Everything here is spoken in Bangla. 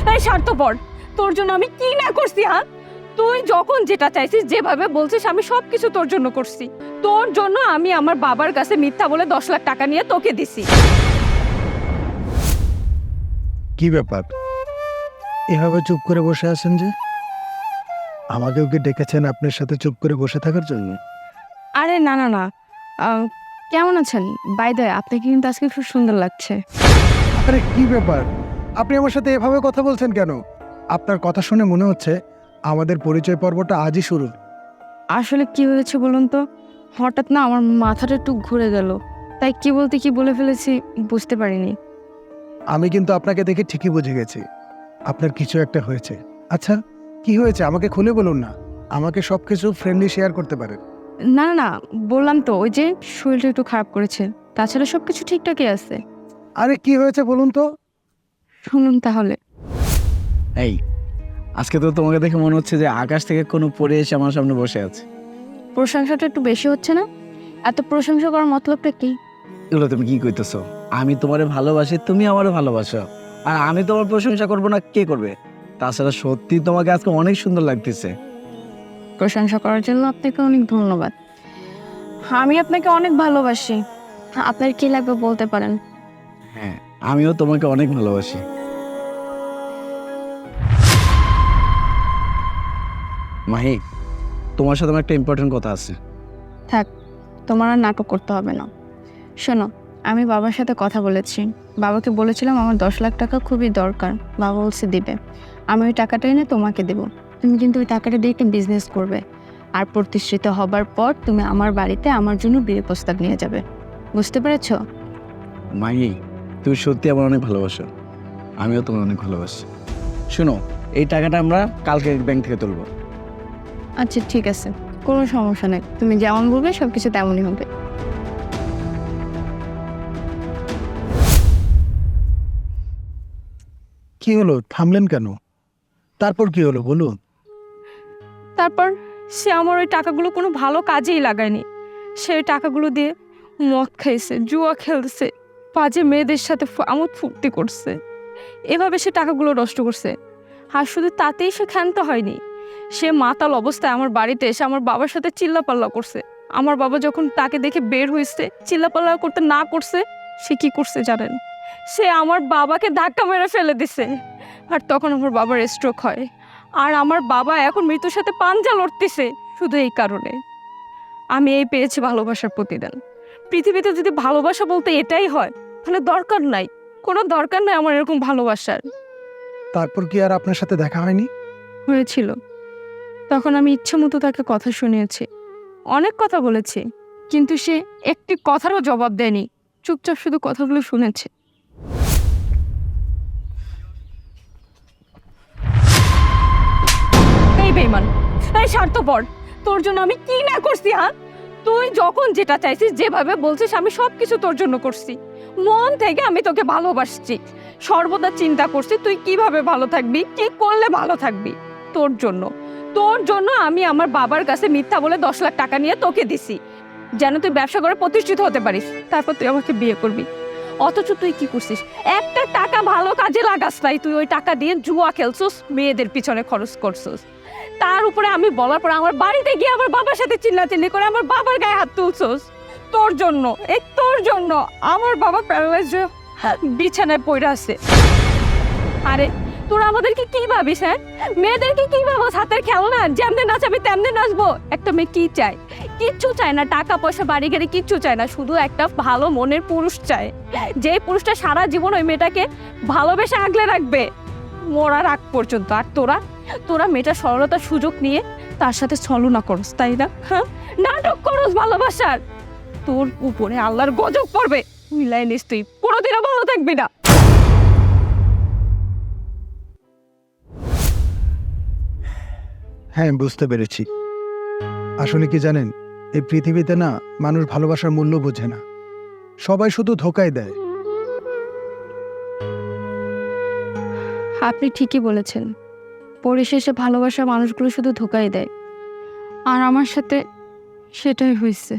এই স্বার্থপর, তোর জন্য আমি কি না করছি? হ্যাঁ, তুই যখন যেটা চাইছিস, যেভাবে বলছিস, আমি সবকিছু তোর জন্য করছি। তোর জন্য আমি আমার বাবার কাছে মিথ্যা বলে 10 লাখ টাকা নিয়ে তোকে দিছি। কি ব্যাপার, এভাবে চুপ করে বসে আছেন যে? আমাকেও কি ডেকেছেন আপনার সাথে চুপ করে বসে থাকার জন্য? আরে না না না, কেমন আছেন? বাই দ্য ওয়ে, আপনাকে কিন্তু আজকে খুব সুন্দর লাগছে। আরে কি ব্যাপার, আপনি আমার সাথে এভাবে কথা বলছেন কেন? আপনার কথা শুনে মনে হচ্ছে আমাদের পরিচয় পর্বটা আজই শুরু। আসলে কি হয়েছে বলুন তো, হঠাৎ না আমার মাথাটা একটু ঘুরে গেল, তাই কি বলতে কি বলে ফেলেছি বুঝতে পারিনি। আমি কিন্তু আপনাকে দেখে ঠিকই বুঝে গেছি আপনার কিছু একটা হয়েছে। আচ্ছা, কি হয়েছে আমাকে খুলে বলুন না, আমাকে সবকিছু ফ্রেন্ডলি শেয়ার করতে পারেন। না না না, বললাম তো ওই যে শরীরটা একটু খারাপ করেছে, তাছাড়া সব কিছু ঠিকঠাকই আছে। আরে কি হয়েছে বলুন তো? শুনুন তাহলে। এই, আজকে তো তোমাকে দেখে মনে হচ্ছে যে আকাশ থেকে কোনো পড়ে এসে আমার সামনে বসে আছে। প্রশংসাটা একটু বেশি হচ্ছে না? এত প্রশংসা করার মতলবটা কি? এগুলো তুমি কি কইতেছো? আমি তোমারে ভালোবাসি, তুমি আমারও ভালোবাসো, আর আমি তোমার প্রশংসা করবো না কে করবে? তাছাড়া সত্যি তোমাকে আজকে অনেক সুন্দর লাগতেছে। প্রশংসা করার জন্য আপনাকে অনেক ধন্যবাদ। আমি আপনাকে অনেক ভালোবাসি। আপনার কি লাগবে বলতে পারেন। হ্যাঁ, আমিও তোমাকে অনেক ভালোবাসি। মাহি, তোমার সাথে আমার একটা ইম্পর্টেন্ট কথা আছে। থাক, তোমার আর নাটক করতে হবে না। শোনো, আমি বাবার সাথে কথা বলেছি। বাবাকে বলেছিলাম আমার 10 লাখ টাকা খুবই দরকার। বাবা বলছে দিবে। আমি ওই টাকাটা এনে তোমাকে দেবো। তুমি কিন্তু ওই টাকাটা দিয়ে একটা বিজনেস করবে। আর প্রতিষ্ঠিত হবার পর তুমি আমার বাড়িতে আমার জন্য বিয়ে প্রস্তাব নিয়ে যাবে। বুঝতে পেরেছো? মাহি, তুমি সত্যি আমার অনেক ভালোবাসো, আমিও তোমার অনেক ভালোবাসি। শোনো, এই টাকাটা আমরা কালকে ব্যাংক থেকে তুলবো। আচ্ছা ঠিক আছে, কোনো সমস্যা নেই। তুমি যেমন বলবে সব কিছু তেমনই হবে। কি হলো, থামলেন কেন? তারপর কি হলো বলুন। তারপর সে আমার ওই টাকাগুলো কোনো ভালো কাজেই লাগায়নি। সে ওই টাকাগুলো দিয়ে মদ খাইছে, জুয়া খেলছে, বাজে মেয়েদের সাথে আমোদ ফুর্তি করছে। এভাবে সে টাকাগুলো নষ্ট করছে। আর শুধু তাতেই সে ক্ষান্ত হয়নি, সে মাতাল অবস্থায় আমার বাড়িতে এসে আমার বাবার সাথে চিল্লাপাল্লা করছে। আমার বাবা যখন তাকে দেখে বের হয়েছে, চিল্লাপাল্লা করতে না করছে, সে কি করছে জানেন? সে আমার বাবাকে ধাক্কা মেরে ফেলে দিছে। আর তখন আমার বাবার স্ট্রোক হয়। আর আমার বাবা এখন মৃত্যুর সাথে পাঞ্জা লড়তেছে শুধু এই কারণে। আমি এই পেয়েছি ভালোবাসার প্রতিদান। পৃথিবীতে যদি ভালোবাসা বলতে এটাই হয়, তাহলে দরকার নাই, কোনো দরকার নাই আমার এরকম ভালোবাসার। তারপর কি আর আপনার সাথে দেখা হয়নি? হয়েছিল, তখন আমি ইচ্ছে মতো তাকে কথা শুনিয়েছি, অনেক কথা বলেছি, কিন্তু সে একটি কথারও জবাব দেয়নি, চুপচাপ শুধু কথাগুলো শুনেছে। এই বেঈমান, এই স্বার্থপর, তোর জন্য আমি কি না করছি? হ্যাঁ, তুই যখন যেটা চাইছিস, যেভাবে বলছিস, আমি সবকিছু তোর জন্য করছি। মন থেকে আমি তোকে ভালোবাসছি, সর্বদা চিন্তা করছি তুই কিভাবে ভালো থাকবি, কি করলে ভালো থাকবি। তোর জন্য, তোর জন্য আমি আমার বাবার কাছে মিথ্যা বলে 10 লাখ টাকা নিয়ে তোকে দিছি, যেন তুই ব্যবসা করে প্রতিষ্ঠিত হতে পারিস, তারপর তুই আমাকে বিয়ে করবি। অথচ তুই কি করছিস? একটা টাকা ভালো কাজে লাগাস নাই, তুই ওই টাকা দিয়ে জুয়া খেলছিস, মেয়েদের পিছনে খরচ করছিস। তার উপরে আমি বলার পর আমার বাড়িতে গিয়ে আমার বাবার সাথে চিল্লাচিল্লি করে আমার বাবার গায়ে হাত তুলছস। তোর জন্য, এই তোর জন্য আমার বাবা প্যারালাইজড বিছানায় পড়ে আছে। আরে তোরা আমাদেরকে কি ভাবিস? হ্যাঁ, মেয়েদেরকে কি ভাবস? হাতের খেলনা, যেমনি নাচাবি তেমনি নাচবো? একটা মেয়ে কি চায়? কিচ্ছু চায় না, টাকা পয়সা বাড়ি গাড়ি কিচ্ছু চায় না, শুধু একটা ভালো মনের পুরুষ চায়, যে পুরুষটা সারা জীবন ওই মেয়েটাকে ভালোবেসে আগলে রাখবে মরার আগ পর্যন্ত। আর তোরা, তোরা মেয়েটার সরলতার সুযোগ নিয়ে তার সাথে ছলনা করস, তাই না? হ্যাঁ, নাটক করস ভালোবাসার। তোর উপরে আল্লাহর গজব পড়বে, মিলাই নিস, তুই কোনোদিনও ভালো থাকবি না। হ্যাঁ, বুঝতে পেরেছি। আসলে কি জানেন, এই পৃথিবীতে না মানুষ ভালোবাসার মূল্য বোঝে না, সবাই শুধু ধোকায় দেয়। আপনি ঠিকই বলেছেন, পরিশেষে ভালোবাসার মানুষগুলো শুধু ধোকাই দেয়, আর আমার সাথে সেটাই হয়েছে।